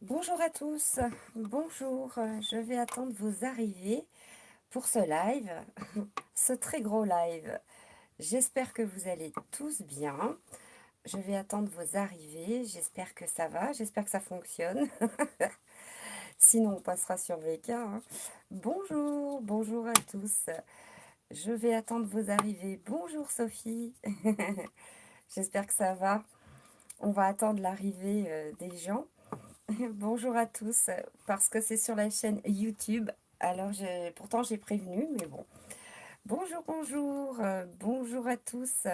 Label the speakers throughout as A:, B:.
A: Bonjour à tous, bonjour, je vais attendre vos arrivées pour ce live, ce très gros live. J'espère que vous allez tous bien. Je vais attendre vos arrivées, j'espère que ça va, j'espère que ça fonctionne. Sinon, on passera sur VK, hein. Bonjour, bonjour à tous. Je vais attendre vos arrivées. Bonjour Sophie, j'espère que ça va. On va attendre l'arrivée des gens. Bonjour à tous, parce que c'est sur la chaîne YouTube. Alors, pourtant j'ai prévenu, mais bon. Bonjour, bonjour, bonjour à tous.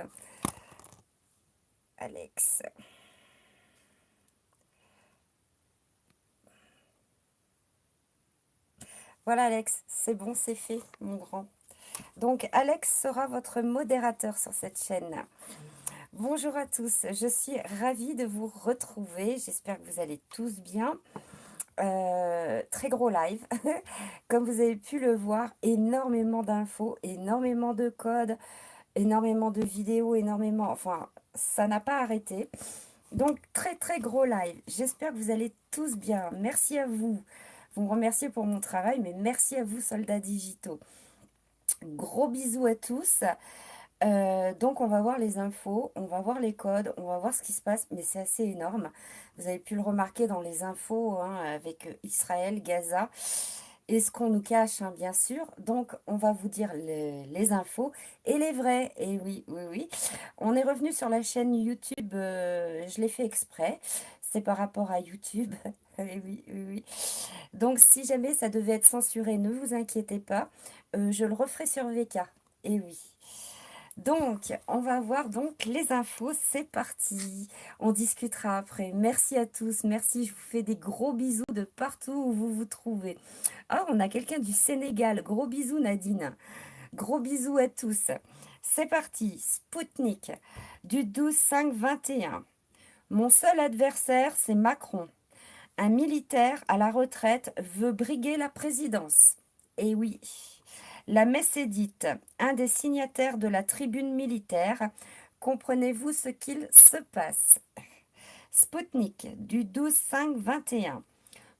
A: Alex. Voilà Alex, c'est bon, c'est fait, mon grand. Donc Alex sera votre modérateur sur cette chaîne. Bonjour à tous, je suis ravie de vous retrouver. J'espère que vous allez tous bien. Très gros live. Comme vous avez pu le voir, énormément d'infos, énormément de codes, énormément de vidéos, énormément... Enfin, ça n'a pas arrêté. Donc, très très gros live. J'espère que vous allez tous bien. Merci à vous. Vous me remerciez pour mon travail, mais merci à vous, soldats digitaux. Gros bisous à tous. Donc, on va voir les infos, on va voir les codes, on va voir ce qui se passe, mais c'est assez énorme. Vous avez pu le remarquer dans les infos, hein, avec Israël, Gaza, et ce qu'on nous cache, hein, bien sûr. Donc, on va vous dire les infos et les vrais. Et oui, oui, oui. On est revenu sur la chaîne YouTube, je l'ai fait exprès. C'est par rapport à YouTube. Et oui, oui, oui. Donc, si jamais ça devait être censuré, ne vous inquiétez pas. Je le referai sur VK. Et oui. Donc, on va voir donc les infos, c'est parti. On discutera après. Merci à tous, merci, je vous fais des gros bisous de partout où vous vous trouvez. Ah, on a quelqu'un du Sénégal, gros bisous Nadine. Gros bisous à tous. C'est parti, Spoutnik, du 12-5-21. Mon seul adversaire, c'est Macron. Un militaire à la retraite veut briguer la présidence. Et oui, la messe est dite. Un des signataires de la tribune militaire. Comprenez-vous ce qu'il se passe? Spoutnik, du 12-5-21.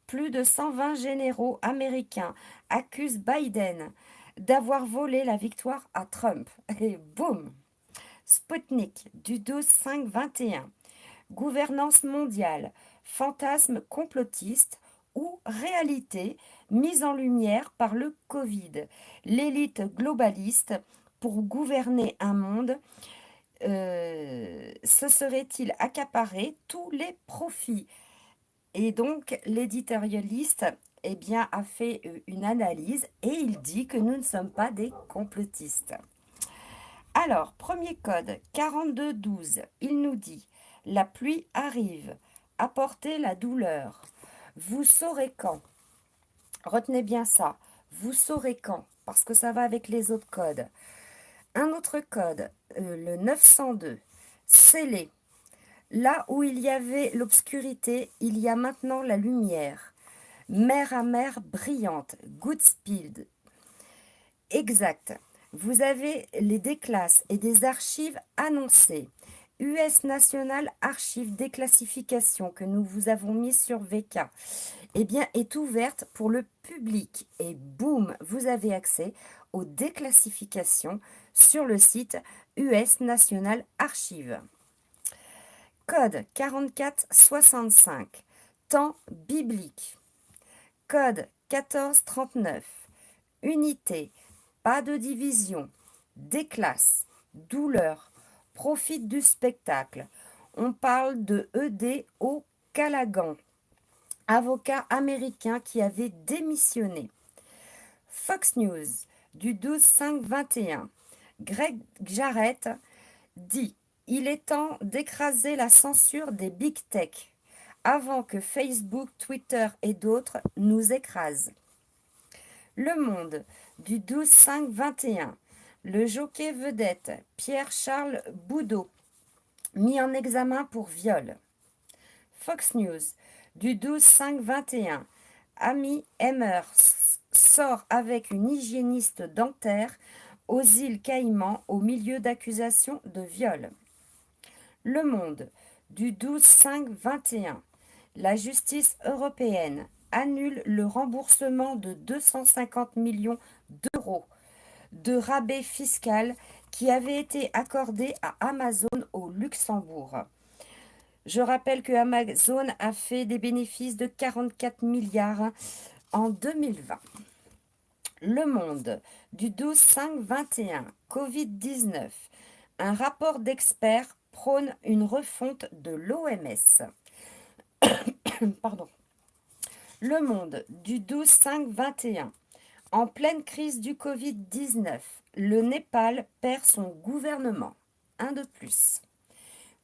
A: Plus de 120 généraux américains accusent Biden d'avoir volé la victoire à Trump. Et boum! Spoutnik, du 12-5-21. Gouvernance mondiale, fantasme complotiste ou réalité mise en lumière par le Covid. L'élite globaliste pour gouverner un monde, se serait-il accaparé tous les profits? Et donc l'éditorialiste eh bien, a fait une analyse et il dit que nous ne sommes pas des complotistes. Alors, premier code, 4212, il nous dit « La pluie arrive, apportez la douleur. Vous saurez quand ». Retenez bien ça, vous saurez quand, parce que ça va avec les autres codes. Un autre code, le 902, scellé. Là où il y avait l'obscurité, il y a maintenant la lumière. Mer à mer brillante, Goodspeed. Exact. Vous avez les déclasses et des archives annoncées. US National Archive Déclassification que nous vous avons mis sur VK, eh bien, est ouverte pour le public. Et boum, vous avez accès aux déclassifications sur le site US National Archive. Code 4465. Temps biblique. Code 1439. Unité. Pas de division, déclasse, douleur, profite du spectacle. On parle de E.D. au Callaghan, avocat américain qui avait démissionné. Fox News, du 12-5-21. Greg Jarrett dit « Il est temps d'écraser la censure des big tech avant que Facebook, Twitter et d'autres nous écrasent. » Le Monde, du 12-5-21. Le jockey vedette Pierre-Charles Boudot, mis en examen pour viol. Fox News, du 12-5-21. Amy Emmer sort avec une hygiéniste dentaire aux îles Caïmans au milieu d'accusations de viol. Le Monde, du 12-5-21. La justice européenne annule le remboursement de 250 millions d'euros de rabais fiscal qui avait été accordé à Amazon au Luxembourg. Je rappelle que Amazon a fait des bénéfices de 44 milliards en 2020. Le Monde du 12-5-21, Covid-19. Un rapport d'experts prône une refonte de l'OMS. Pardon. Le Monde du 12-5-21. En pleine crise du Covid-19, le Népal perd son gouvernement. Un de plus.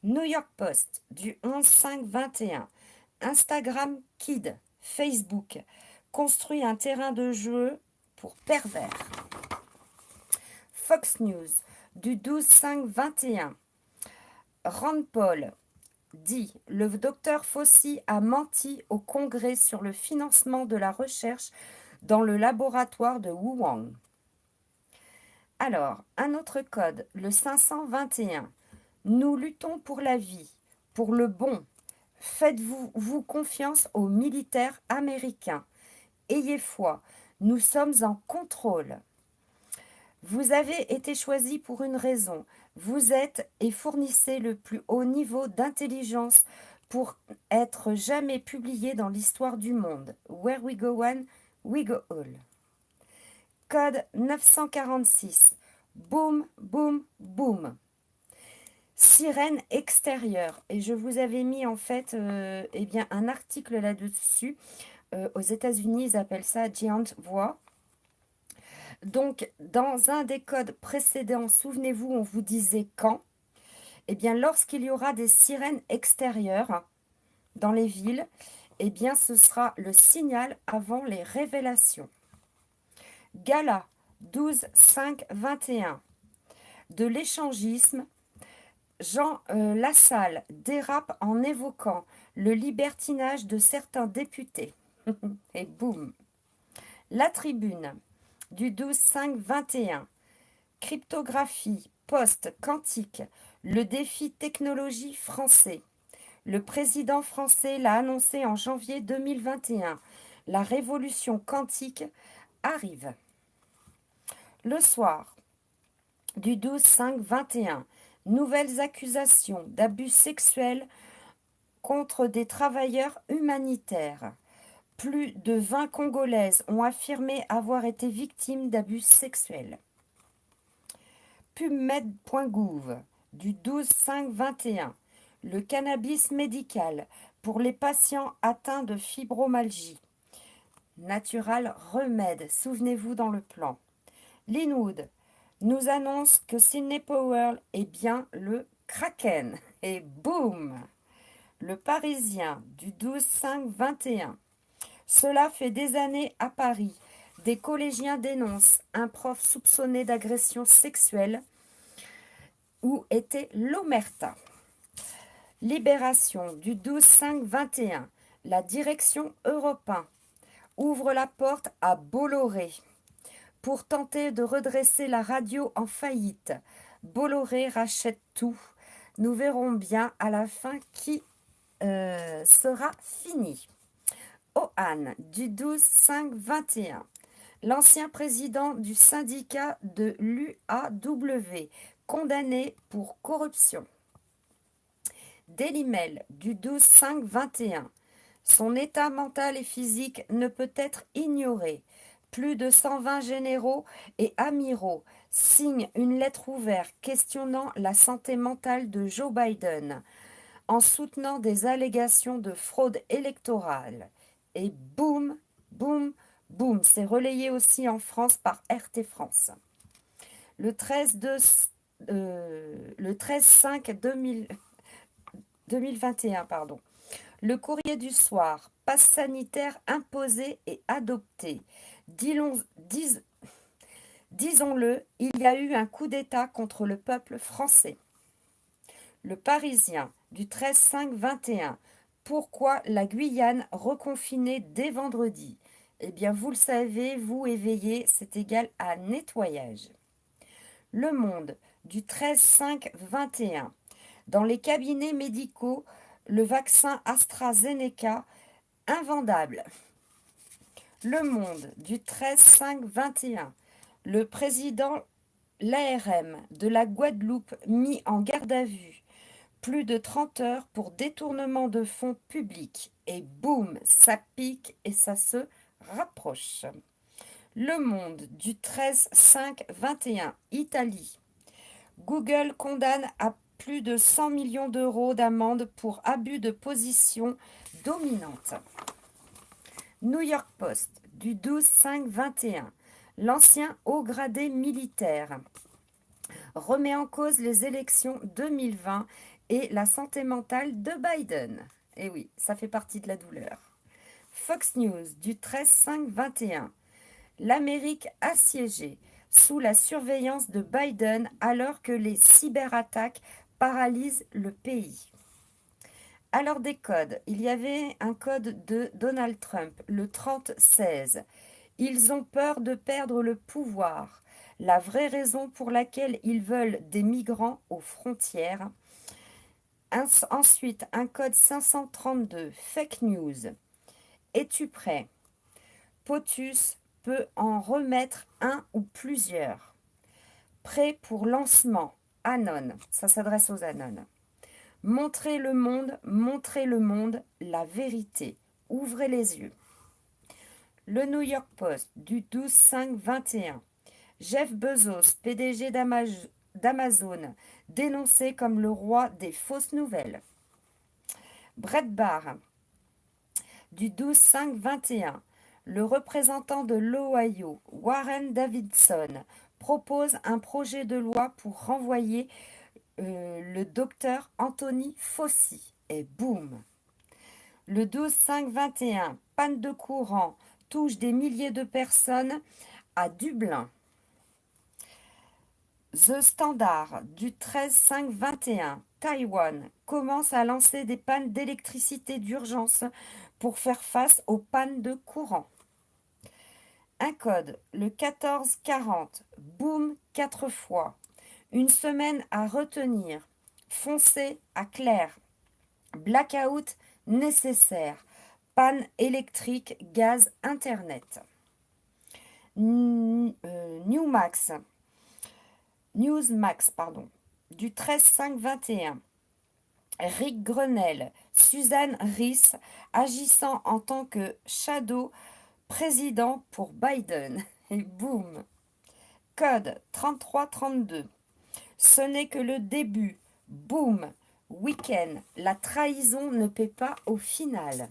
A: New York Post du 11-5-21. Instagram Kid, Facebook, construit un terrain de jeu pour pervers. Fox News du 12-5-21. Rand Paul dit « Le docteur Fauci a menti au Congrès sur le financement de la recherche dans le laboratoire de Wuhan. » Alors, un autre code, le 521. Nous luttons pour la vie, pour le bon. Faites-vous confiance aux militaires américains. Ayez foi, nous sommes en contrôle. Vous avez été choisi pour une raison. Vous êtes et fournissez le plus haut niveau d'intelligence pour être jamais publié dans l'histoire du monde. Where we go one, we go all. Code 946. Boum, boum, boum. Sirène extérieure. Et je vous avais mis en fait eh bien, un article là-dessus. Aux États-Unis, ils appellent ça Giant Voix. Donc, dans un des codes précédents, souvenez-vous, on vous disait quand. Eh bien, lorsqu'il y aura des sirènes extérieures dans les villes, eh bien, ce sera le signal avant les révélations. Gala 12-5-21. De l'échangisme, Jean Lassalle dérape en évoquant le libertinage de certains députés. Et boum. La Tribune du 12-5-21. Cryptographie post-quantique, le défi technologie français. Le président français l'a annoncé en janvier 2021. La révolution quantique arrive. Le Soir du 12-5-21. Nouvelles accusations d'abus sexuels contre des travailleurs humanitaires. Plus de 20 Congolaises ont affirmé avoir été victimes d'abus sexuels. PubMed.gouv du 12-5-21. Le cannabis médical pour les patients atteints de fibromyalgie. Natural Remède, souvenez-vous dans le plan. Linwood nous annonce que Sidney Powell est bien le Kraken. Et boum! Le Parisien du 12-5-21. Cela fait des années à Paris. Des collégiens dénoncent un prof soupçonné d'agression sexuelle. Où était l'omerta? Libération du 12-5-21. La direction européenne ouvre la porte à Bolloré. Pour tenter de redresser la radio en faillite, Bolloré rachète tout. Nous verrons bien à la fin qui sera fini. Ohan du 12-5-21. L'ancien président du syndicat de l'UAW, condamné pour corruption. Daily Mail du 12-5-21. Son état mental et physique ne peut être ignoré. Plus de 120 généraux et amiraux signent une lettre ouverte questionnant la santé mentale de Joe Biden en soutenant des allégations de fraude électorale. Et boum, boum, boum, c'est relayé aussi en France par RT France. Le 13-5-2021, pardon. Le courrier du soir, passe sanitaire imposé et adopté. Disons-le, il y a eu un coup d'État contre le peuple français. Le Parisien du 13-5-21. Pourquoi la Guyane reconfinée dès vendredi? Eh bien, vous le savez, vous éveillez, c'est égal à nettoyage. Le Monde du 13-5-21. Dans les cabinets médicaux, Le vaccin AstraZeneca, invendable. Le Monde du 13-5-21. Le président l'ARM de la Guadeloupe mis en garde à vue. Plus de 30 heures pour détournement de fonds publics. Et boum, ça pique et ça se rapproche. Le Monde du 13-5-21. Italie. Google condamne à plus de 100 millions d'euros d'amende pour abus de position dominante. New York Post du 12-5-21. L'ancien haut gradé militaire remet en cause les élections 2020 et la santé mentale de Biden. Et oui, ça fait partie de la douleur. Fox News du 13-5-21. L'Amérique assiégée sous la surveillance de Biden alors que les cyberattaques paralysent le pays. Alors des codes, il y avait un code de Donald Trump, le 30-16. Ils ont peur de perdre le pouvoir. La vraie raison pour laquelle ils veulent des migrants aux frontières. Ensuite, un code 532, fake news. Es-tu prêt? POTUS peut en remettre un ou plusieurs. Prêt pour lancement. Anon, ça s'adresse aux Anon. Montrez le monde, la vérité. Ouvrez les yeux. Le New York Post du 12-5-21. Jeff Bezos, PDG d'Amazon, dénoncé comme le roi des fausses nouvelles. Breitbart du 12-5-21. Le représentant de l'Ohio, Warren Davidson, propose un projet de loi pour renvoyer le docteur Anthony Fauci. Et boum! Le 12-5-21, panne de courant, touche des milliers de personnes à Dublin. The Standard du 13-5-21, Taïwan commence à lancer des pannes d'électricité d'urgence pour faire face aux pannes de courant. Un code, le 14-40, boum 4 fois. Une semaine à retenir. Foncé à clair. Blackout nécessaire. Panne électrique, gaz, internet. Newsmax, du 13-5-21. Rick Grenell, Suzanne Rice, agissant en tant que shadow président pour Biden. Et boum. Code 3332. Ce n'est que le début. Boum. Week-end. La trahison ne paie pas au final.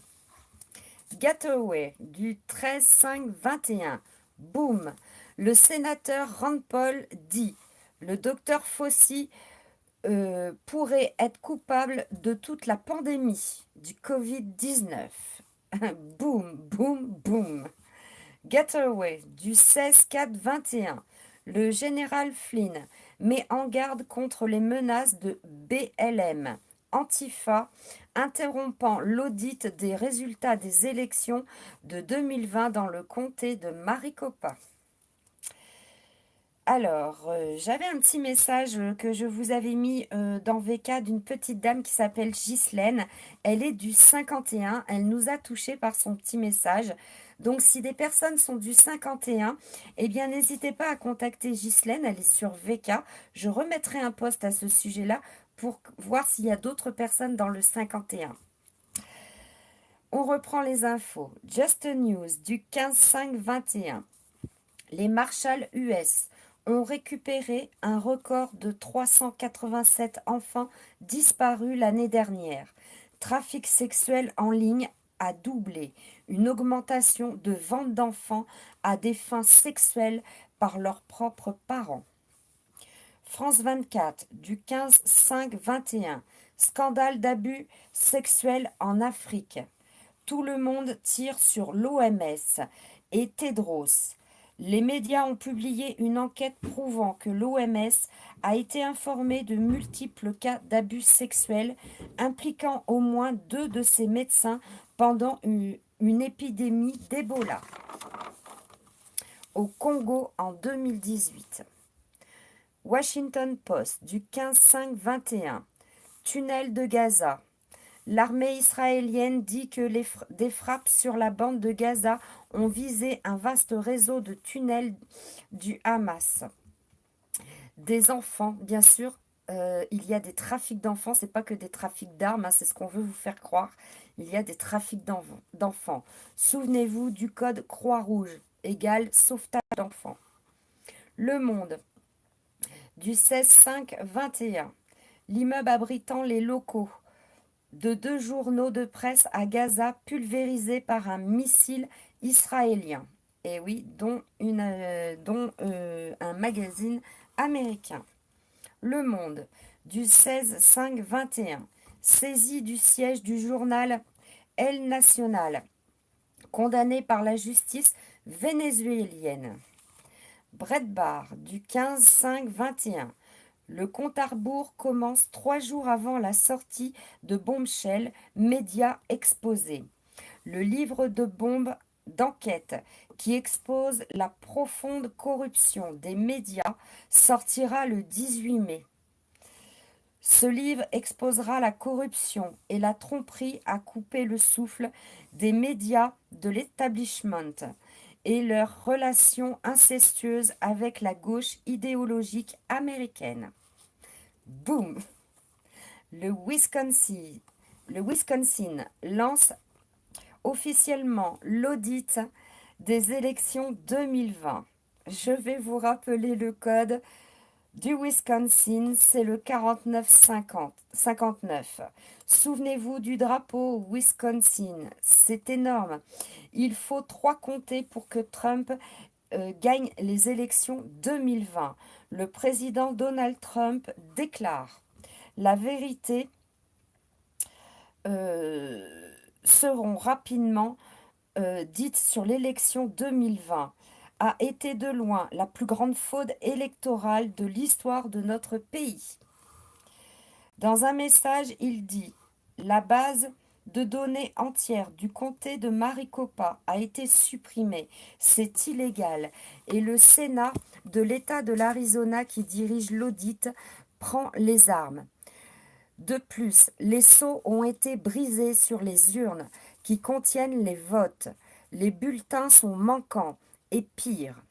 A: Gateway du 13-5-21. Boum. Le sénateur Rand Paul dit: le docteur Fauci pourrait être coupable de toute la pandémie du Covid-19. Boum, boum, boum. Gateway du 16-4-21. Le général Flynn met en garde contre les menaces de BLM, Antifa, interrompant l'audit des résultats des élections de 2020 dans le comté de Maricopa. Alors, j'avais un petit message que je vous avais mis dans VK d'une petite dame qui s'appelle Ghislaine. Elle est du 51. Elle nous a touchés par son petit message. Donc, si des personnes sont du 51, eh bien, n'hésitez pas à contacter Ghislaine. Elle est sur VK. Je remettrai un post à ce sujet-là pour voir s'il y a d'autres personnes dans le 51. On reprend les infos. Just News du 15-5-21. Les Marshals US ont récupéré un record de 387 enfants disparus l'année dernière. Trafic sexuel en ligne a doublé. Une augmentation de vente d'enfants à des fins sexuelles par leurs propres parents. France 24 du 15-5-21. Scandale d'abus sexuels en Afrique. Tout le monde tire sur l'OMS et Tedros. Les médias ont publié une enquête prouvant que l'OMS a été informée de multiples cas d'abus sexuels impliquant au moins 2 de ses médecins pendant une épidémie d'Ebola au Congo en 2018. Washington Post du 15-5-21. Tunnel de Gaza. L'armée israélienne dit que des frappes sur la bande de Gaza ont visé un vaste réseau de tunnels du Hamas. Des enfants, bien sûr, il y a des trafics d'enfants, c'est pas que des trafics d'armes, hein, c'est ce qu'on veut vous faire croire. Il y a des trafics d'enfants. Souvenez-vous du code Croix-Rouge, égale sauvetage d'enfants. Le Monde, du 16-5-21. L'immeuble abritant les locaux de 2 journaux de presse à Gaza pulvérisés par un missile israélien. Et oui, dont un magazine américain. Le Monde, du 16-5-21. Saisie du siège du journal El Nacional, condamné par la justice vénézuélienne. Breitbart, du 15-5-21. Le compte à rebours commence 3 jours avant la sortie de Bombshell, médias exposés. Le livre de bombes d'enquête qui expose la profonde corruption des médias sortira le 18 mai. Ce livre exposera la corruption et la tromperie à couper le souffle des médias de l'establishment et leurs relations incestueuses avec la gauche idéologique américaine. Boum! Le Wisconsin lance officiellement l'audit des élections 2020. Je vais vous rappeler le code du Wisconsin, c'est le 49-59. Souvenez-vous du drapeau Wisconsin, c'est énorme. Il faut 3 comtés pour que Trump gagne les élections 2020. Le président Donald Trump déclare: la vérité seront rapidement dites sur l'élection 2020. A été de loin la plus grande fraude électorale de l'histoire de notre pays. Dans un message, il dit: la base de données entière du comté de Maricopa a été supprimée. C'est illégal. Et le Sénat de l'État de l'Arizona, qui dirige l'audit, prend les armes. De plus, les sceaux ont été brisés sur les urnes qui contiennent les votes. Les bulletins sont manquants. Et pire,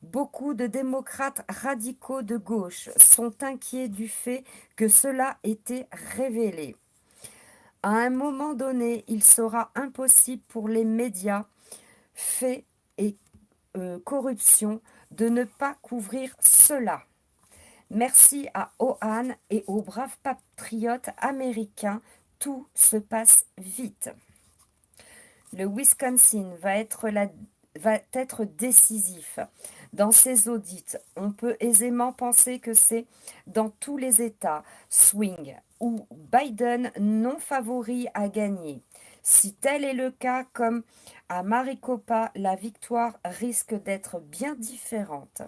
A: beaucoup de démocrates radicaux de gauche sont inquiets du fait que cela était révélé. À un moment donné, il sera impossible pour les médias, faits et corruption de ne pas couvrir cela. Merci à Ohan et aux braves patriotes américains, tout se passe vite. Le Wisconsin va être décisif dans ces audits. On peut aisément penser que c'est dans tous les États swing où Biden non favori a gagné. Si tel est le cas, comme à Maricopa, la victoire risque d'être bien différente.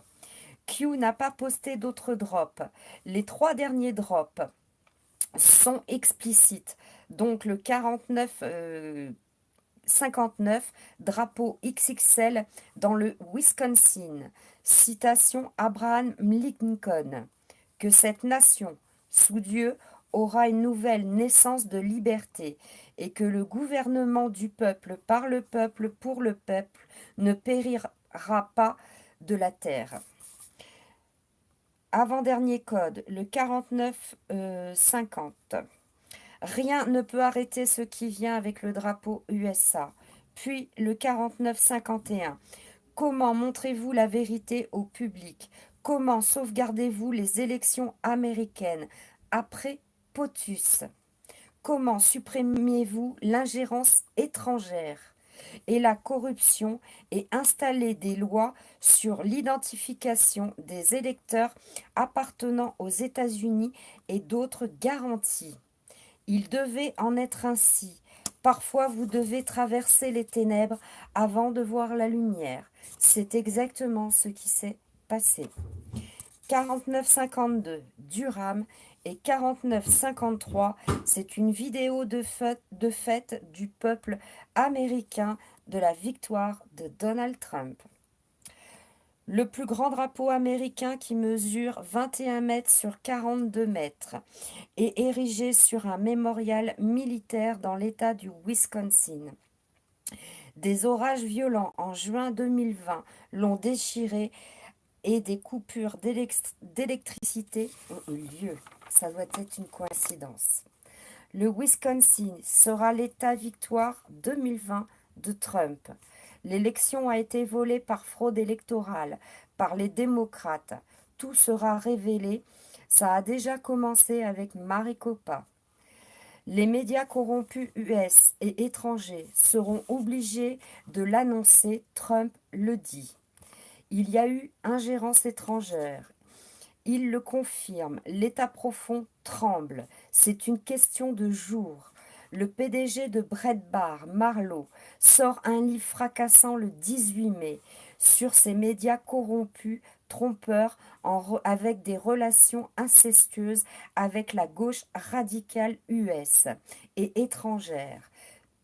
A: Q n'a pas posté d'autres drops. Les 3 derniers drops sont explicites. Donc le 59, drapeau XXL dans le Wisconsin. Citation Abraham Lincoln. Que cette nation, sous Dieu, aura une nouvelle naissance de liberté et que le gouvernement du peuple, par le peuple, pour le peuple, ne périra pas de la terre. Avant-dernier code, le 49-50. Rien ne peut arrêter ce qui vient avec le drapeau USA. Puis le 49-51. Comment montrez-vous la vérité au public? Comment sauvegardez-vous les élections américaines après POTUS? Comment supprimez-vous l'ingérence étrangère et la corruption et installer des lois sur l'identification des électeurs appartenant aux États-Unis et d'autres garanties? Il devait en être ainsi. Parfois, vous devez traverser les ténèbres avant de voir la lumière. C'est exactement ce qui s'est passé. 49-52, Durham, et 49-53, c'est une vidéo de fête du peuple américain de la victoire de Donald Trump. Le plus grand drapeau américain qui mesure 21 mètres sur 42 mètres est érigé sur un mémorial militaire dans l'État du Wisconsin. Des orages violents en juin 2020 l'ont déchiré et des coupures d'électricité ont eu lieu. Ça doit être une coïncidence. Le Wisconsin sera l'État victoire 2020 de Trump. L'élection a été volée par fraude électorale, par les démocrates. Tout sera révélé. Ça a déjà commencé avec Maricopa. Les médias corrompus US et étrangers seront obligés de l'annoncer, Trump le dit. Il y a eu ingérence étrangère. Il le confirme, l'État profond tremble. C'est une question de jours. Le PDG de Breitbart, Marlowe, sort un livre fracassant le 18 mai sur ces médias corrompus, trompeurs, avec des relations incestueuses avec la gauche radicale US et étrangère,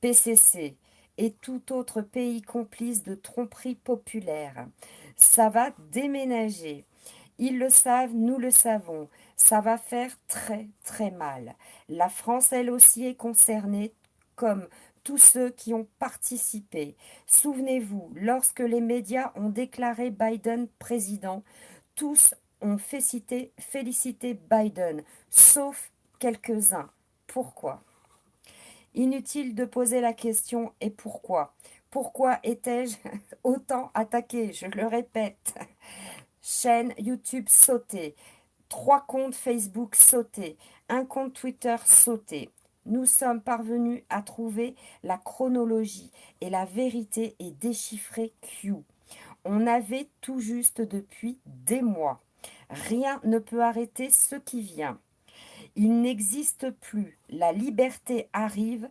A: PCC, et tout autre pays complice de tromperie populaire. Ça va déménager. Ils le savent, nous le savons. Ça va faire très très mal. La France, elle aussi, est concernée, comme tous ceux qui ont participé. Souvenez-vous, lorsque les médias ont déclaré Biden président, tous ont félicité Biden, sauf quelques-uns. Pourquoi? Inutile de poser la question « et pourquoi ?» Pourquoi étais-je autant attaqué? Je le répète. Chaîne YouTube sautée, 3 comptes Facebook sautés, un compte Twitter sauté. Nous sommes parvenus à trouver la chronologie et la vérité est déchiffrée Q. On avait tout juste depuis des mois. Rien ne peut arrêter ce qui vient. Il n'existe plus. La liberté arrive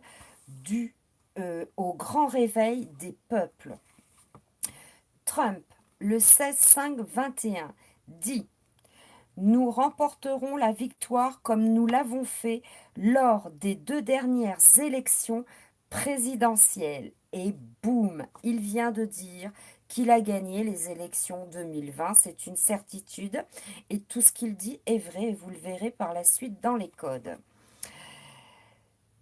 A: au grand réveil des peuples. Trump, le 16-5-21, dit « Nous remporterons la victoire comme nous l'avons fait lors des 2 dernières élections présidentielles. » Et boum, il vient de dire qu'il a gagné les élections 2020. C'est une certitude. Et tout ce qu'il dit est vrai et vous le verrez par la suite dans les codes.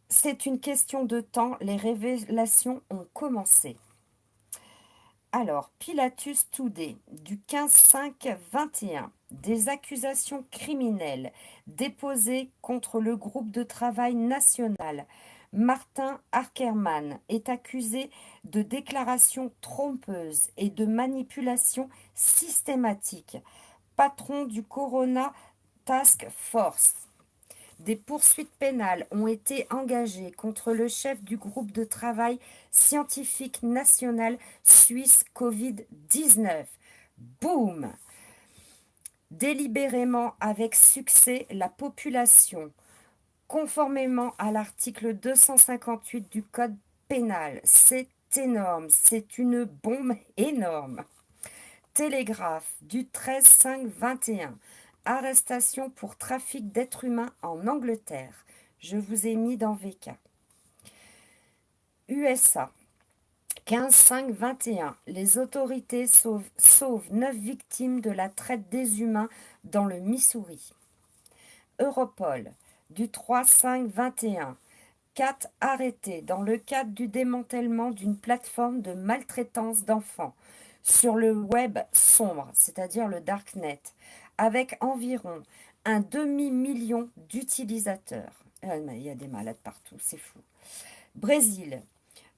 A: C'est une question de temps. Les révélations ont commencé. Alors, Pilatus Today, du 15-5-21, des accusations criminelles déposées contre le groupe de travail national. Martin Ackerman est accusé de déclarations trompeuses et de manipulation systématique. Patron du Corona Task Force. Des poursuites pénales ont été engagées contre le chef du groupe de travail scientifique national suisse Covid-19. Boum! Délibérément avec succès, la population, conformément à l'article 258 du Code pénal. C'est énorme, c'est une bombe énorme. Télégraphe du 13-5-21. Arrestation pour trafic d'êtres humains en Angleterre. Je vous ai mis dans VK. USA. 15-5-21. Les autorités sauvent 9 victimes de la traite des humains dans le Missouri. Europol. Du 3-5-21. 4 arrêtés dans le cadre du démantèlement d'une plateforme de maltraitance d'enfants sur le web sombre, c'est-à-dire le darknet, avec environ un demi-million d'utilisateurs. Il y a des malades partout, c'est fou. Brésil,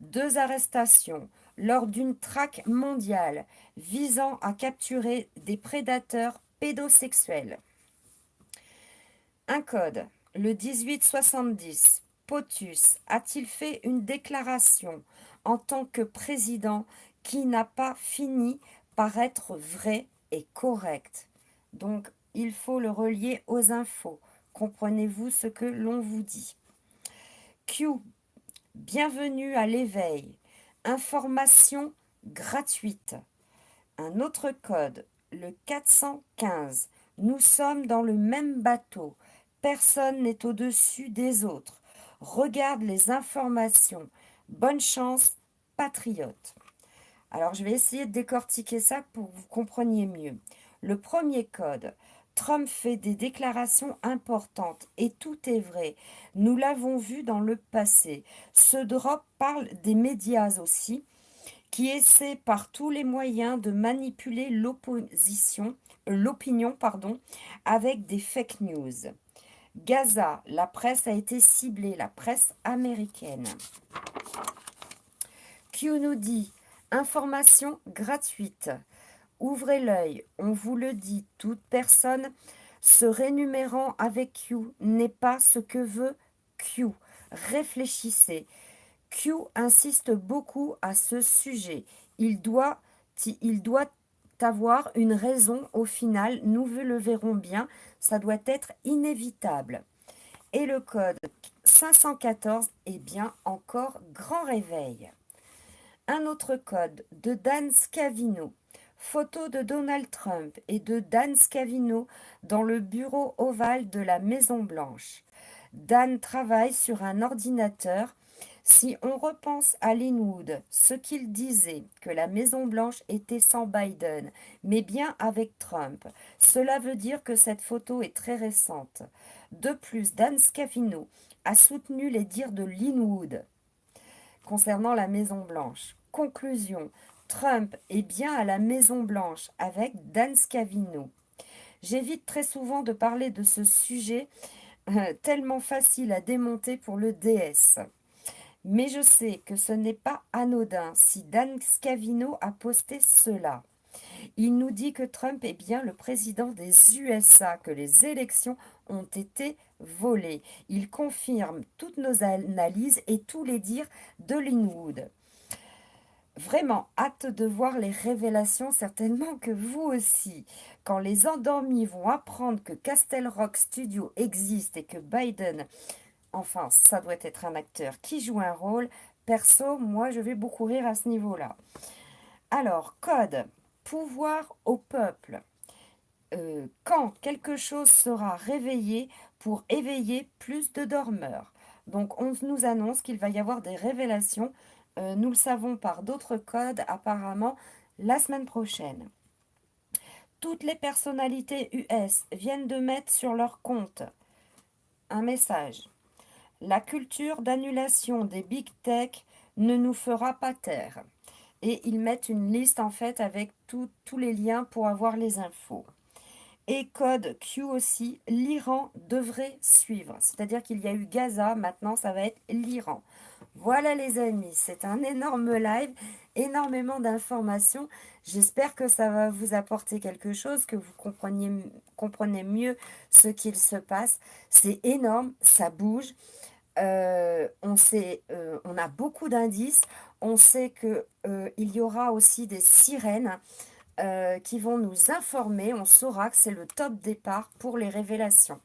A: 2 arrestations lors d'une traque mondiale visant à capturer des prédateurs pédosexuels. Un code, le 1870. POTUS a-t-il fait une déclaration en tant que président qui n'a pas fini par être vrai et correct? Donc, il faut le relier aux infos. Comprenez-vous ce que l'on vous dit? Q. Bienvenue à l'éveil. Information gratuite. Un autre code, le 415. Nous sommes dans le même bateau. Personne n'est au-dessus des autres. Regarde les informations. Bonne chance, patriote. Alors, je vais essayer de décortiquer ça pour que vous compreniez mieux. Le premier code, Trump fait des déclarations importantes et tout est vrai. Nous l'avons vu dans le passé. Ce drop parle des médias aussi, qui essaie par tous les moyens de manipuler l'opinion, pardon, avec des fake news. Gaza, la presse a été ciblée, la presse américaine. Q nous dit, information gratuite. Ouvrez l'œil, on vous le dit, toute personne se rémunérant avec Q n'est pas ce que veut Q. Réfléchissez. Q insiste beaucoup à ce sujet. Il doit avoir une raison au final, nous le verrons bien, ça doit être inévitable. Et le code 514 est bien encore grand réveil. Un autre code de Dan Scavino. Photo de Donald Trump et de Dan Scavino dans le bureau ovale de la Maison Blanche. Dan travaille sur un ordinateur. Si on repense à Linwood, ce qu'il disait, que la Maison-Blanche était sans Biden, mais bien avec Trump, cela veut dire que cette photo est très récente. De plus, Dan Scavino a soutenu les dires de Linwood concernant la Maison-Blanche. Conclusion, Trump est bien à la Maison-Blanche avec Dan Scavino. J'évite très souvent de parler de ce sujet tellement facile à démonter pour le DS. Mais je sais que ce n'est pas anodin si Dan Scavino a posté cela. Il nous dit que Trump est bien le président des USA, que les élections ont été volées. Il confirme toutes nos analyses et tous les dires de Linwood. Vraiment hâte de voir les révélations, certainement que vous aussi. Quand les endormis vont apprendre que Castle Rock Studio existe et que Biden, enfin, ça doit être un acteur qui joue un rôle. Perso, moi, je vais beaucoup rire à ce niveau-là. Alors, code, pouvoir au peuple. Quand quelque chose sera réveillé pour éveiller plus de dormeurs. Donc, on nous annonce qu'il va y avoir des révélations. Nous le savons par d'autres codes, apparemment, la semaine prochaine. Toutes les personnalités US viennent de mettre sur leur compte un message. La culture d'annulation des big tech ne nous fera pas taire. Et ils mettent une liste en fait avec tous les liens pour avoir les infos. Et code Q aussi, l'Iran devrait suivre. C'est-à-dire qu'il y a eu Gaza, maintenant ça va être l'Iran. Voilà les amis, c'est un énorme live, énormément d'informations. J'espère que ça va vous apporter quelque chose, que vous comprenez mieux ce qu'il se passe. C'est énorme, ça bouge. On a beaucoup d'indices. On sait que il y aura aussi des sirènes qui vont nous informer. On saura que c'est le top départ pour les révélations.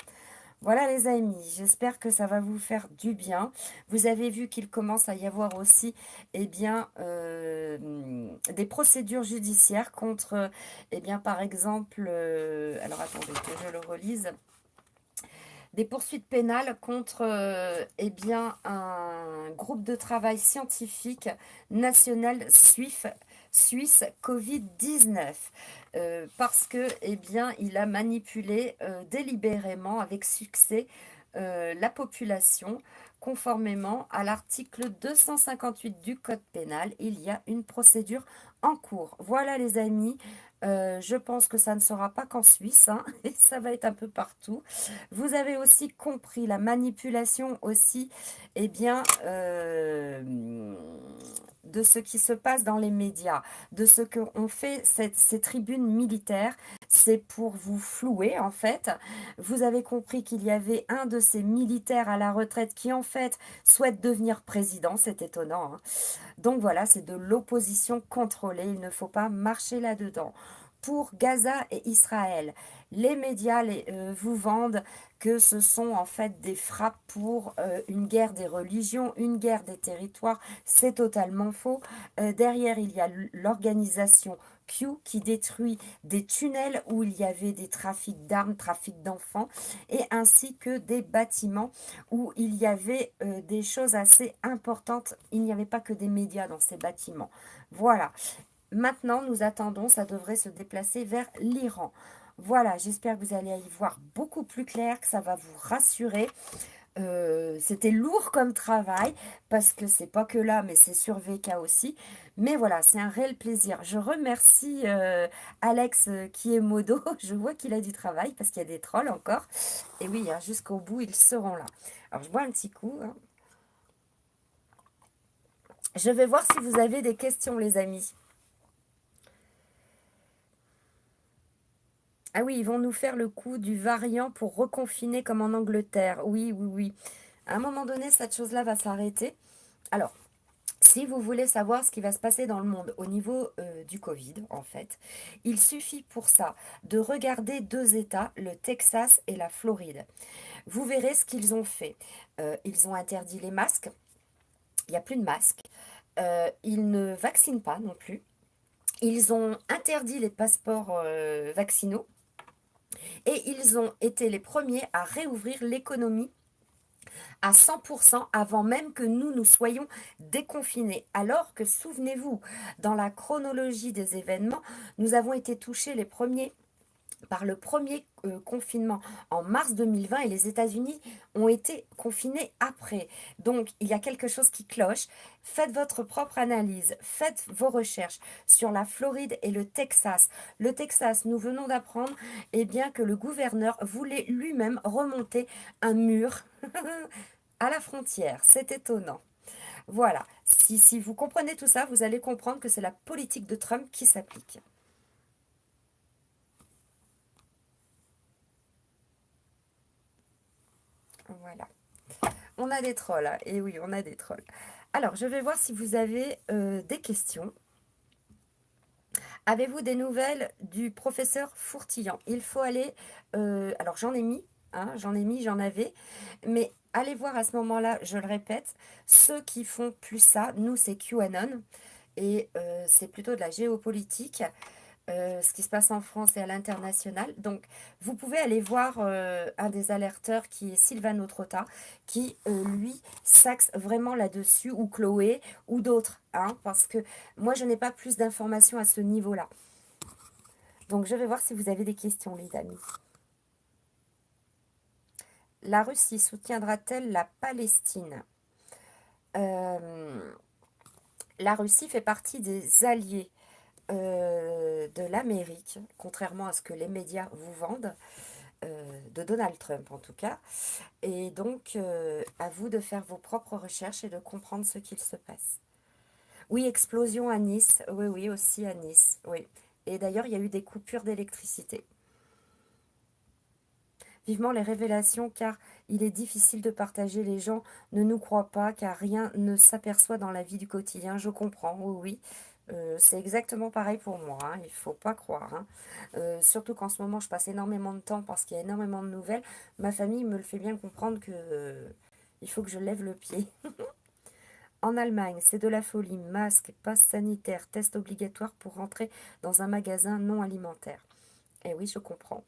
A: Voilà les amis, j'espère que ça va vous faire du bien. Vous avez vu qu'il commence à y avoir aussi eh bien, des procédures judiciaires contre, eh bien, par exemple, alors attendez que je le relise, des poursuites pénales contre eh bien, un groupe de travail scientifique national suisse Covid-19 parce que eh bien, il a manipulé délibérément avec succès la population. Conformément à l'article 258 du Code pénal, il y a une procédure en cours. Voilà les amis, je pense que ça ne sera pas qu'en Suisse, hein, et ça va être un peu partout. Vous avez aussi compris la manipulation aussi, eh bien, de ce qui se passe dans les médias, de ce qu'ont fait ces tribunes militaires. C'est pour vous flouer en fait. Vous avez compris qu'il y avait un de ces militaires à la retraite qui en fait souhaite devenir président, c'est étonnant, hein. Donc voilà, c'est de l'opposition contrôlée, il ne faut pas marcher là-dedans. Pour Gaza et Israël, les médias vous vendent que ce sont en fait des frappes pour une guerre des religions, une guerre des territoires. C'est totalement faux. Derrière, il y a l'organisation Q qui détruit des tunnels où il y avait des trafics d'armes, trafic d'enfants, et ainsi que des bâtiments où il y avait des choses assez importantes. Il n'y avait pas que des médias dans ces bâtiments. Voilà. Maintenant, nous attendons, ça devrait se déplacer vers l'Iran. Voilà, j'espère que vous allez y voir beaucoup plus clair, que ça va vous rassurer. C'était lourd comme travail parce que c'est pas que là, mais c'est sur VK aussi. Mais voilà, c'est un réel plaisir. Je remercie Alex qui est modo. Je vois qu'il a du travail parce qu'il y a des trolls encore. Et oui, hein, jusqu'au bout, ils seront là. Alors, je bois un petit coup, hein. Je vais voir si vous avez des questions, les amis. Ah oui, ils vont nous faire le coup du variant pour reconfiner comme en Angleterre. Oui, oui, oui. À un moment donné, cette chose-là va s'arrêter. Alors, si vous voulez savoir ce qui va se passer dans le monde au niveau du Covid, en fait, il suffit pour ça de regarder deux États, le Texas et la Floride. Vous verrez ce qu'ils ont fait. Ils ont interdit les masques. Il n'y a plus de masques. Ils ne vaccinent pas non plus. Ils ont interdit les passeports vaccinaux. Et ils ont été les premiers à réouvrir l'économie à 100% avant même que nous soyons déconfinés. Alors que, souvenez-vous, dans la chronologie des événements, nous avons été touchés les premiers par le premier confinement en mars 2020 et les États-Unis ont été confinés après. Donc, il y a quelque chose qui cloche. Faites votre propre analyse, faites vos recherches sur la Floride et le Texas. Le Texas, nous venons d'apprendre eh bien, que le gouverneur voulait lui-même remonter un mur à la frontière. C'est étonnant. Voilà. Si vous comprenez tout ça, vous allez comprendre que c'est la politique de Trump qui s'applique. Voilà. On a des trolls, hein. Et oui, on a des trolls. Alors, je vais voir si vous avez des questions. Avez-vous des nouvelles du professeur Fourtillant? Il faut aller... alors, j'en ai mis, hein, j'en avais. Mais allez voir à ce moment-là, je le répète, ceux qui font plus ça, nous, c'est QAnon. Et c'est plutôt de la géopolitique. Ce qui se passe en France et à l'international. Donc, vous pouvez aller voir un des alerteurs qui est Silvano Trotta, qui, lui, s'axe vraiment là-dessus, ou Chloé, ou d'autres, hein, parce que moi, je n'ai pas plus d'informations à ce niveau-là. Donc, je vais voir si vous avez des questions, les amis. La Russie soutiendra-t-elle la Palestine? Euh, la Russie fait partie des alliés de l'Amérique, contrairement à ce que les médias vous vendent. De Donald Trump en tout cas. Et donc, à vous de faire vos propres recherches et de comprendre ce qu'il se passe. Oui, explosion à Nice. Oui, oui, aussi à Nice. Oui. Et d'ailleurs, il y a eu des coupures d'électricité. Vivement les révélations, car il est difficile de partager. Les gens ne nous croient pas, car rien ne s'aperçoit dans la vie du quotidien. Je comprends, oui, oui. C'est exactement pareil pour moi, hein, il ne faut pas croire, hein. Surtout qu'en ce moment, je passe énormément de temps parce qu'il y a énormément de nouvelles. Ma famille me le fait bien comprendre que il faut que je lève le pied. En Allemagne, c'est de la folie. Masque, passe sanitaire, test obligatoire pour rentrer dans un magasin non alimentaire. Eh oui, je comprends.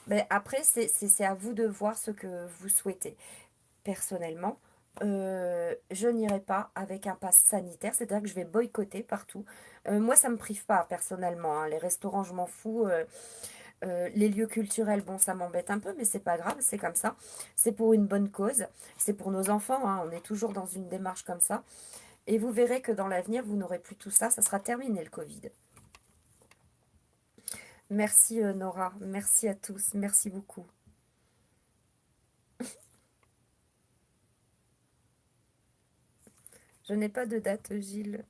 A: Mais après, c'est à vous de voir ce que vous souhaitez. Personnellement, je n'irai pas avec un pass sanitaire, c'est-à-dire que je vais boycotter partout. Moi, ça ne me prive pas personnellement, hein. Les restaurants, je m'en fous. Les lieux culturels, bon, ça m'embête un peu, mais c'est pas grave, c'est comme ça. C'est pour une bonne cause, c'est pour nos enfants, hein. On est toujours dans une démarche comme ça. Et vous verrez que dans l'avenir, vous n'aurez plus tout ça, ça sera terminé le Covid. Merci Nora, merci à tous, merci beaucoup. Je n'ai pas de date, Gilles.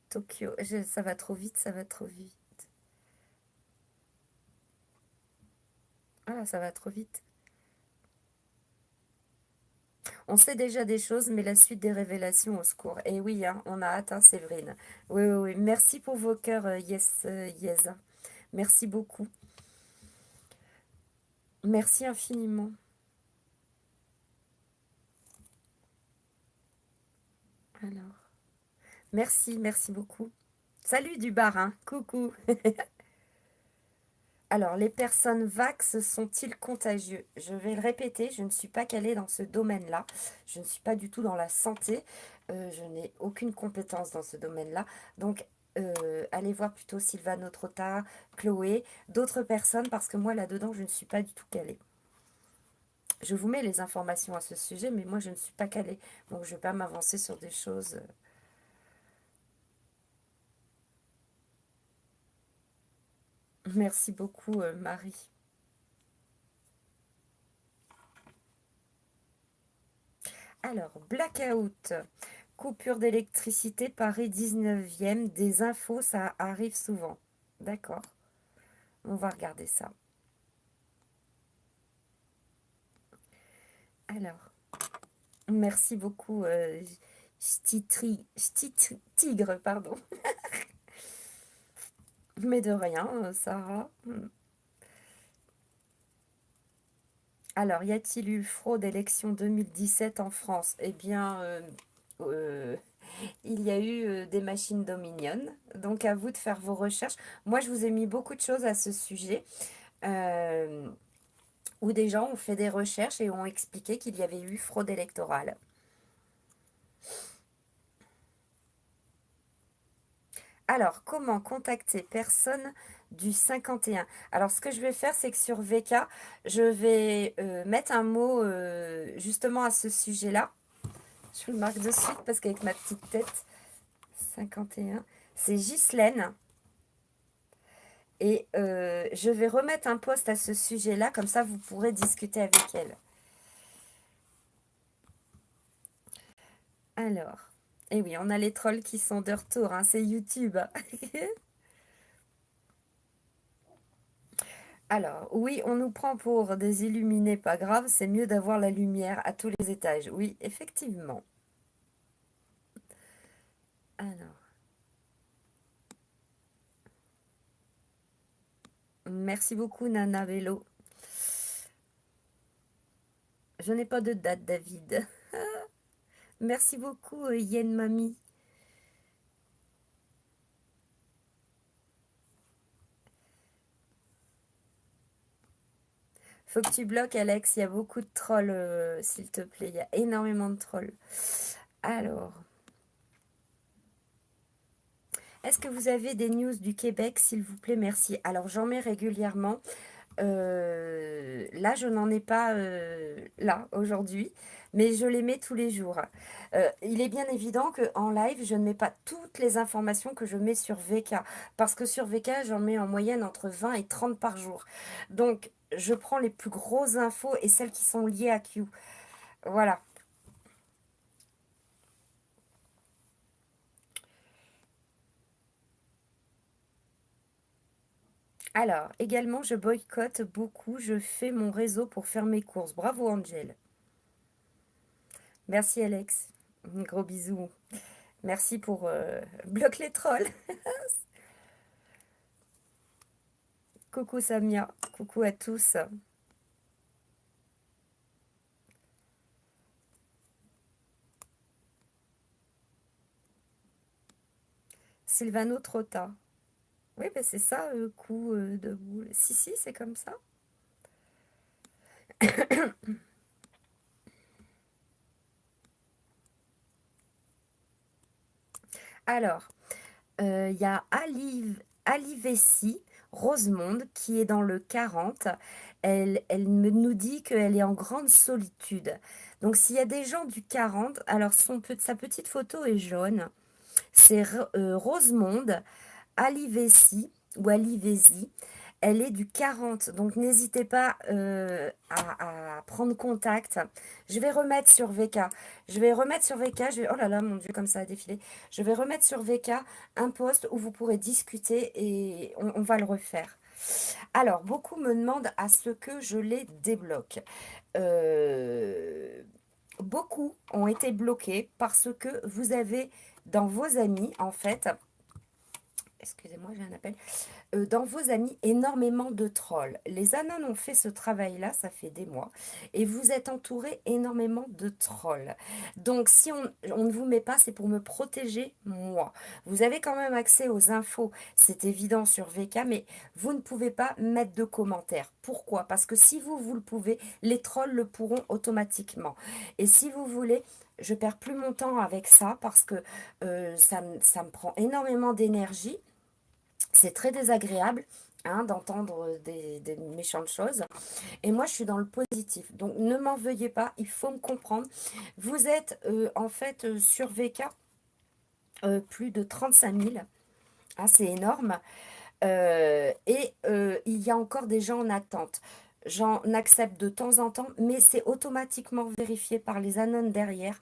A: Tokyo, ça va trop vite, ça va trop vite. Ah, ça va trop vite. On sait déjà des choses, mais la suite des révélations au secours. Et oui, hein, on a atteint Séverine. Oui, oui, oui. Merci pour vos cœurs, yes, yes. Merci beaucoup. Merci infiniment. Alors, merci, merci beaucoup. Salut du bar, hein. Coucou. Alors, les personnes vax sont-ils contagieux? Je vais le répéter, je ne suis pas calée dans ce domaine-là. Je ne suis pas du tout dans la santé. Je n'ai aucune compétence dans ce domaine-là. Donc, allez voir plutôt Sylvano Trotta, Chloé, d'autres personnes, parce que moi, là-dedans, je ne suis pas du tout calée. Je vous mets les informations à ce sujet, mais moi, je ne suis pas calée. Donc, je ne vais pas m'avancer sur des choses... Merci beaucoup, Marie. Alors, blackout, coupure d'électricité, Paris 19e, des infos, ça arrive souvent. D'accord, on va regarder ça. Alors, merci beaucoup, Tigre, pardon. Mais de rien, Sarah. Alors, y a-t-il eu fraude élection 2017 en France? Eh bien, euh, il y a eu des machines Dominion. Donc, à vous de faire vos recherches. Moi, je vous ai mis beaucoup de choses à ce sujet. Euh, où des gens ont fait des recherches et ont expliqué qu'il y avait eu fraude électorale. Alors, comment contacter personne du 51? Alors, ce que je vais faire, c'est que sur VK, je vais mettre un mot justement à ce sujet-là. Je vous le marque de suite parce qu'avec ma petite tête, 51, c'est Ghislaine. Et je vais remettre un post à ce sujet-là, comme ça vous pourrez discuter avec elle. Alors, et oui, on a les trolls qui sont de retour, hein, c'est YouTube. Alors, oui, on nous prend pour des illuminés, pas grave, c'est mieux d'avoir la lumière à tous les étages. Oui, effectivement. Alors, merci beaucoup, Nana Vélo. Je n'ai pas de date, David. Merci beaucoup, Yen Mami. Faut que tu bloques, Alex. Il y a beaucoup de trolls, s'il te plaît. Il y a énormément de trolls. Alors, est-ce que vous avez des news du Québec, s'il vous plaît? Merci. Alors, j'en mets régulièrement. Là, je n'en ai pas là aujourd'hui, mais je les mets tous les jours. Il est bien évident qu'en live, je ne mets pas toutes les informations que je mets sur VK, parce que sur VK, j'en mets en moyenne entre 20 et 30 par jour. Donc, je prends les plus grosses infos et celles qui sont liées à Q. Voilà. Alors, également, je boycotte beaucoup. Je fais mon réseau pour faire mes courses. Bravo, Angel. Merci, Alex. Gros bisous. Merci pour bloque les trolls. Coucou Samia. Coucou à tous. Sylvano Trotta. Oui, ben c'est ça, coup de boule. Si, si, c'est comme ça. Alors, il y a Alivessi, Rosemonde, qui est dans le 40. Nous dit qu'elle est en grande solitude. Donc, s'il y a des gens du 40, alors sa petite photo est jaune. C'est Rosemonde, Alivessi ou Alivesi. Elle est du 40, donc n'hésitez pas à prendre contact. Je vais remettre sur VK. Je vais remettre sur VK. Oh là là, mon Dieu, comme ça a défilé. Je vais remettre sur VK un post où vous pourrez discuter et on va le refaire. Alors, beaucoup me demandent à ce que je les débloque. Beaucoup ont été bloqués parce que vous avez dans vos amis, en fait, excusez-moi, j'ai un appel, dans vos amis énormément de trolls. Les Anon ont fait ce travail-là, ça fait des mois, et vous êtes entouré énormément de trolls. Donc si on ne vous met pas, c'est pour me protéger moi. Vous avez quand même accès aux infos, c'est évident sur VK, mais vous ne pouvez pas mettre de commentaires. Pourquoi? Parce que si vous, vous le pouvez, les trolls le pourront automatiquement. Et si vous voulez, je perds plus mon temps avec ça parce que ça me prend énormément d'énergie. C'est très désagréable hein, d'entendre des méchantes choses. Et moi, je suis dans le positif. Donc, ne m'en veuillez pas, il faut me comprendre. Vous êtes en fait sur VK plus de 35 000. Ah, c'est énorme. Il y a encore des gens en attente. J'en accepte de temps en temps, mais c'est automatiquement vérifié par les anonymes derrière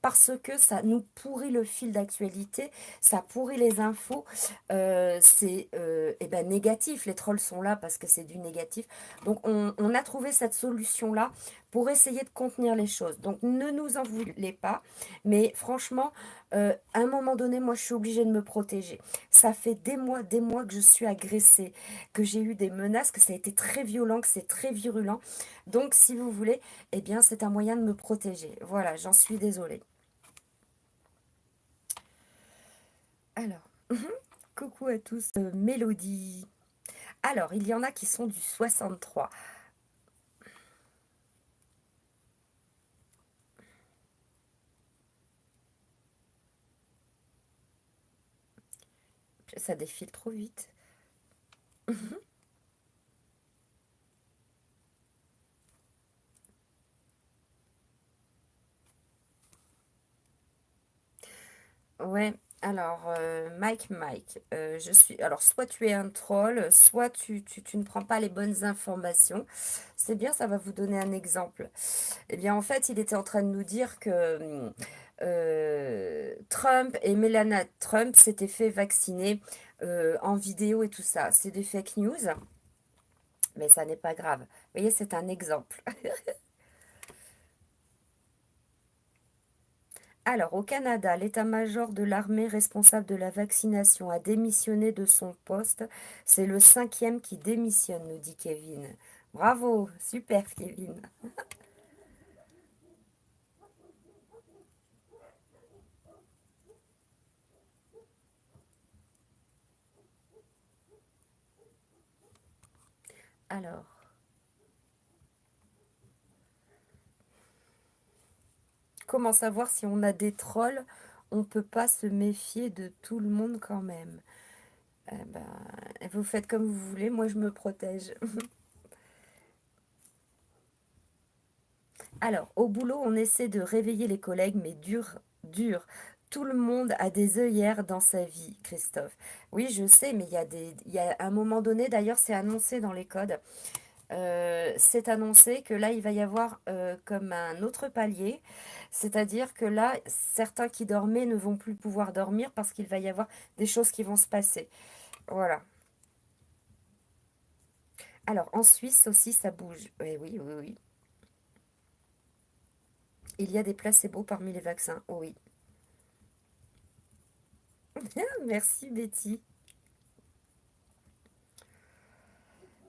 A: parce que ça nous pourrit le fil d'actualité, ça pourrit les infos, c'est eh ben, négatif, les trolls sont là parce que c'est du négatif. Donc on a trouvé cette solution-là pour essayer de contenir les choses. Donc ne nous en voulez pas, mais franchement, à un moment donné, moi je suis obligée de me protéger. Ça fait des mois que je suis agressée, que j'ai eu des menaces, que ça a été très violent, que c'est très virulent. Donc si vous voulez, eh bien c'est un moyen de me protéger. Voilà, j'en suis désolée. Alors, coucou à tous, Mélodie. Alors, il y en a qui sont du 63. Ça défile trop vite. Ouais, alors, Mike, je suis... Alors, soit tu es un troll, soit tu ne prends pas les bonnes informations. C'est bien, ça va vous donner un exemple. Eh bien, en fait, il était en train de nous dire que Trump et Melania Trump s'étaient fait vacciner en vidéo et tout ça. C'est des fake news, mais ça n'est pas grave. Vous voyez, c'est un exemple. Alors, au Canada, l'état-major de l'armée responsable de la vaccination a démissionné de son poste. C'est le cinquième qui démissionne, nous dit Kevin. Bravo, super Kevin. Alors, comment savoir si on a des trolls? On peut pas se méfier de tout le monde quand même. Eh ben, vous faites comme vous voulez, moi je me protège. Alors, au boulot, on essaie de réveiller les collègues, mais dur, dur. Tout le monde a des œillères dans sa vie, Christophe. Oui, je sais, mais il y a un moment donné, d'ailleurs, c'est annoncé dans les codes. C'est annoncé que là, il va y avoir comme un autre palier. C'est-à-dire que là, certains qui dormaient ne vont plus pouvoir dormir parce qu'il va y avoir des choses qui vont se passer. Voilà. Alors, en Suisse aussi, ça bouge. Oui, oui, oui, oui. Il y a des placebos parmi les vaccins. Oui. Merci, Betty.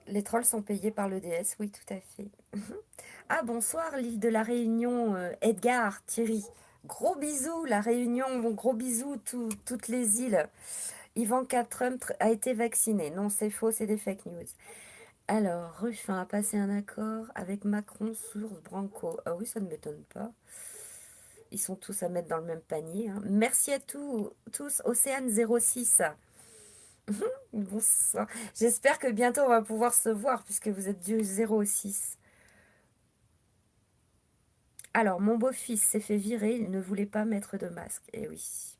A: Les trolls sont payés par l'EDS, oui, tout à fait. Ah, bonsoir, l'île de la Réunion, Edgar, Thierry. Gros bisous, la Réunion, bon, gros bisous, toutes les îles. Ivanka Trump a été vaccinée. Non, c'est faux, c'est des fake news. Alors, Ruffin a passé un accord avec Macron sur Branco. Ah oui, ça ne m'étonne pas. Ils sont tous à mettre dans le même panier, hein. Merci à tous. Océane 06. Bonsoir. J'espère que bientôt on va pouvoir se voir puisque vous êtes du 06. Alors, mon beau-fils s'est fait virer, il ne voulait pas mettre de masque. Eh oui.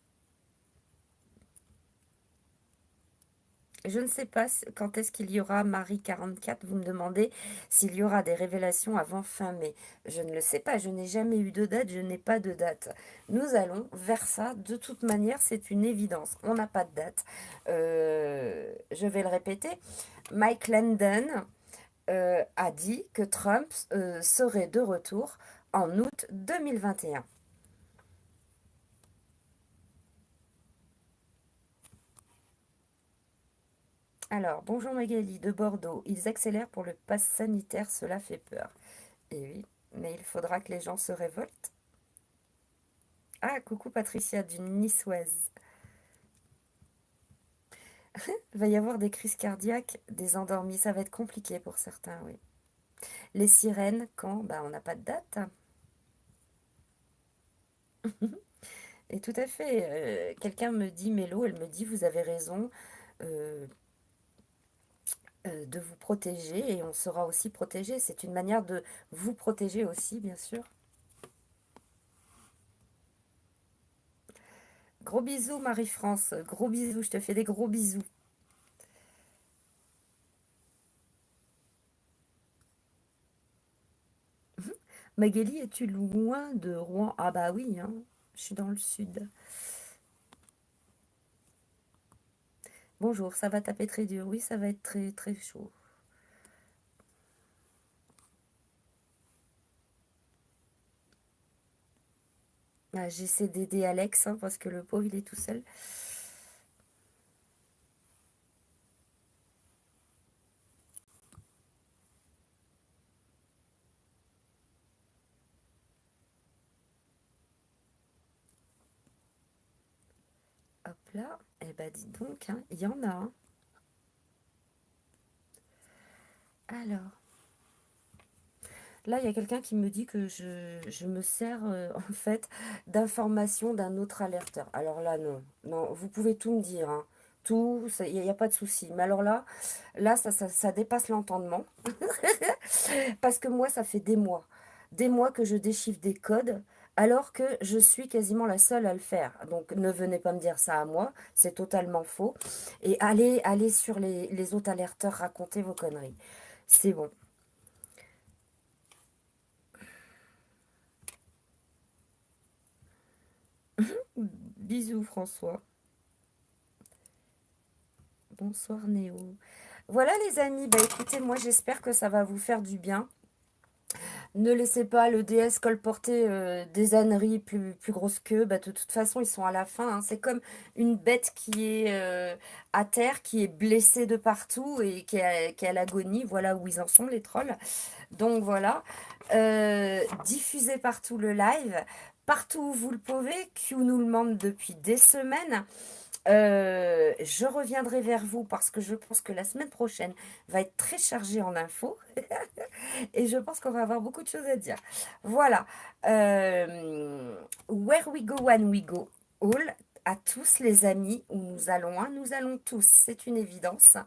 A: Je ne sais pas quand est-ce qu'il y aura Marie 44. Vous me demandez s'il y aura des révélations avant fin mai. Je ne le sais pas, je n'ai jamais eu de date, je n'ai pas de date. Nous allons vers ça, de toute manière, c'est une évidence. On n'a pas de date. Je vais le répéter. Mike Landon a dit que Trump serait de retour en août 2021. Alors, bonjour Magali de Bordeaux. Ils accélèrent pour le pass sanitaire, cela fait peur. Et oui, mais il faudra que les gens se révoltent. Ah, coucou Patricia d'une Niçoise. Il va y avoir des crises cardiaques, des endormis, ça va être compliqué pour certains, oui. Les sirènes, quand? Bah, on n'a pas de date. Et tout à fait, quelqu'un me dit, Mélo, elle me dit, vous avez raison euh, de vous protéger et on sera aussi protégé. C'est une manière de vous protéger aussi, bien sûr. Gros bisous Marie-France, gros bisous, je te fais des gros bisous. Magali, es-tu loin de Rouen? Ah bah oui, hein, je suis dans le sud. Bonjour, ça va taper très dur. Oui, ça va être très très chaud. Ah, j'essaie d'aider Alex, hein, parce que le pauvre, il est tout seul. Hop là. Eh bah dis donc, hein, il y en a un. Alors, là, il y a quelqu'un qui me dit que je me sers en fait d'informations d'un autre alerteur. Alors là, non. Non, vous pouvez tout me dire, hein. Tout, il n'y a pas de souci. Mais alors là, ça dépasse l'entendement. Parce que moi, ça fait des mois que je déchiffre des codes, alors que je suis quasiment la seule à le faire. Donc ne venez pas me dire ça à moi, c'est totalement faux. Et allez sur les autres alerteurs raconter vos conneries. C'est bon. Bisous François. Bonsoir Néo. Voilà les amis, bah écoutez, moi j'espère que ça va vous faire du bien. Ne laissez pas le DS colporter des âneries plus grosses qu'eux. Bah, de toute façon, ils sont à la fin, hein. C'est comme une bête qui est à terre, qui est blessée de partout et qui est à l'agonie. Voilà où ils en sont, les trolls. Donc voilà. Diffusez partout le live. Partout où vous le pouvez. Q nous le demande depuis des semaines. Je reviendrai vers vous parce que je pense que la semaine prochaine va être très chargée en infos. Et je pense qu'on va avoir beaucoup de choses à dire. Voilà. Where we go, when we go. All. À tous les amis, où nous allons, hein, nous allons tous, c'est une évidence.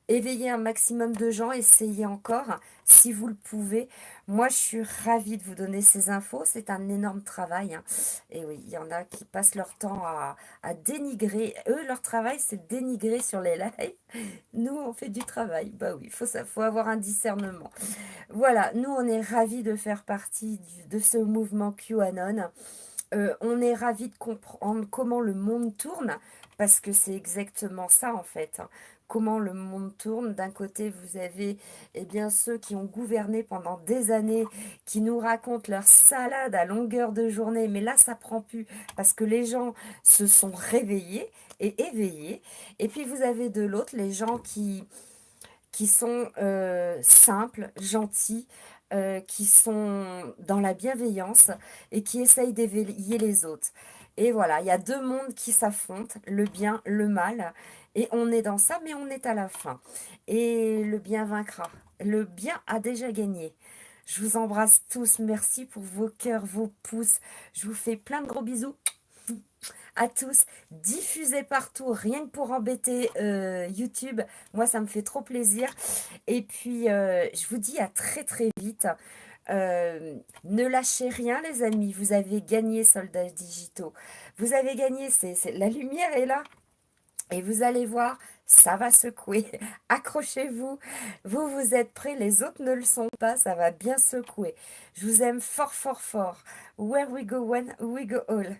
A: Éveillez un maximum de gens, essayez encore, si vous le pouvez. Moi, je suis ravie de vous donner ces infos. C'est un énorme travail, hein. Et oui, il y en a qui passent leur temps à dénigrer. Eux, leur travail, c'est de dénigrer sur les lives. Nous, on fait du travail. Bah oui, faut avoir un discernement. Voilà, nous, on est ravis de faire partie de ce mouvement QAnon. On est ravis de comprendre comment le monde tourne, parce que c'est exactement ça en fait, hein. Comment le monde tourne. D'un côté, vous avez eh bien, ceux qui ont gouverné pendant des années, qui nous racontent leur salade à longueur de journée. Mais là, ça prend plus, parce que les gens se sont réveillés et éveillés. Et puis, vous avez de l'autre les gens qui sont simples, gentils, qui sont dans la bienveillance et qui essayent d'éveiller les autres. Et voilà, il y a deux mondes qui s'affrontent, le bien, le mal, et on est dans ça, mais on est à la fin. Et le bien vaincra. Le bien a déjà gagné. Je vous embrasse tous. Merci pour vos cœurs, vos pouces. Je vous fais plein de gros bisous à tous. Diffusez partout, rien que pour embêter YouTube. Moi, ça me fait trop plaisir. Et puis, je vous dis à très très vite. Ne lâchez rien, les amis. Vous avez gagné, soldats digitaux. Vous avez gagné. La lumière est là. Et vous allez voir, ça va secouer. Accrochez-vous. Vous, vous êtes prêts. Les autres ne le sont pas. Ça va bien secouer. Je vous aime fort, fort, fort. Where we go, when we go all.